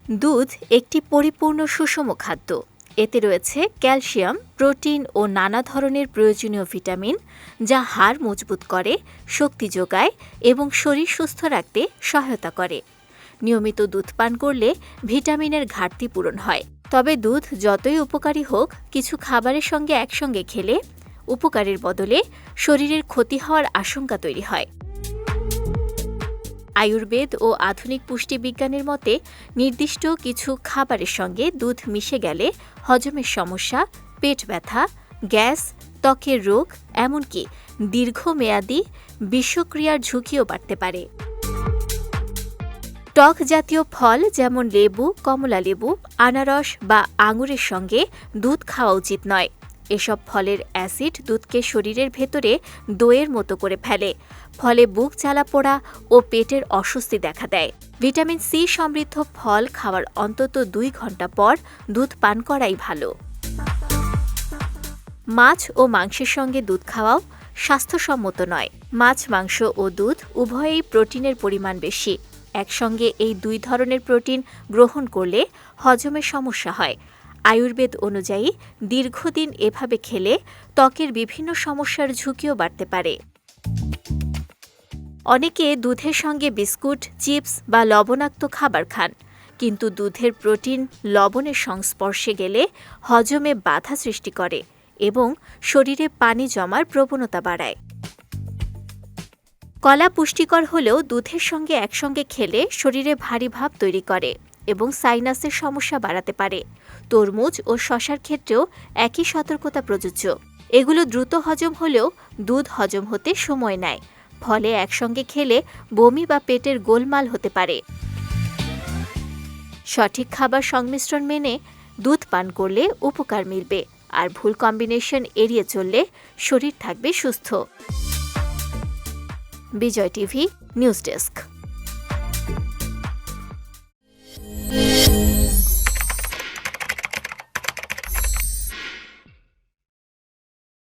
দুধ একটি পরিপূর্ণ সুষম খাদ্য। এতে রয়েছে ক্যালসিয়াম, প্রোটিন ও নানা ধরনের প্রয়োজনীয় ভিটামিন, যা হাড় মজবুত করে, শক্তি যোগায় এবং শরীর সুস্থ রাখতে সহায়তা করে। নিয়মিত দুধ পান করলে ভিটামিনের ঘাটতি পূরণ হয়। তবে দুধ যতই উপকারী হোক, কিছু খাবারের সঙ্গে একসঙ্গে খেলে উপকারের বদলে শরীরের ক্ষতি হওয়ার আশঙ্কা তৈরি হয়। আয়ুর্বেদ ও আধুনিক পুষ্টিবিজ্ঞানের মতে নির্দিষ্ট কিছু খাবারের সঙ্গে দুধ মিশে গেলে হজমের সমস্যা, পেট ব্যথা, গ্যাস, ত্বকের রোগ, এমনকি দীর্ঘমেয়াদী বিষক্রিয়ার ঝুঁকিও বাড়তে পারে। টক জাতীয় ফল যেমন লেবু, কমলালেবু, আনারস বা আঙুরের সঙ্গে দুধ খাওয়া উচিত নয়। এসব ফলের অ্যাসিড দুধকে শরীরের ভেতরে দইয়ের মতো করে ফেলে, ফলে বুক জ্বালাপোড়া ও পেটের অস্বস্তি দেখা দেয়। ভিটামিন সি সমৃদ্ধ ফল খাওয়ার অন্তত 2 ঘন্টা পর দুধ পান করাই ভালো। মাছ ও মাংসের সঙ্গে দুধ খাওয়াও স্বাস্থ্যসম্মত নয়। মাছ, মাংস ও দুধ উভয়েই প্রোটিনের পরিমাণ বেশি। একসঙ্গে এই 2 ধরনের প্রোটিন গ্রহণ করলে হজমের সমস্যা হয়। আয়ুর্বেদ অনুযায়ী দীর্ঘদিন এভাবে খেলে ত্বকের বিভিন্ন সমস্যার ঝুঁকিও বাড়তে পারে। অনেকে দুধের সঙ্গে বিস্কুট, চিপস বা লবণাক্ত খাবার খান, কিন্তু দুধের প্রোটিন লবণের সংস্পর্শে গেলে হজমে বাধা সৃষ্টি করে এবং শরীরে পানি জমার প্রবণতা বাড়ায়। কলা পুষ্টিকর হলেও দুধের সঙ্গে একসঙ্গে খেলে শরীরে ভারী ভাব তৈরি করে এবং সাইনাসের সমস্যা বাড়াতে পারে। তরমুজ ও শসার ক্ষেত্রেও একই সতর্কতা প্রযোজ্য। এগুলো দ্রুত হজম হলেও দুধ হজম হতে সময় নেয়, ফলে একসঙ্গে খেলে বমি বা পেটের গোলমাল হতে পারে। সঠিক খাবার সংমিশ্রণ মেনে দুধ পান করলে উপকার মিলবে, আর ভুল কম্বিনেশন এড়িয়ে চললে শরীর থাকবে সুস্থ। বিজয় টিভি নিউজ ডেস্ক।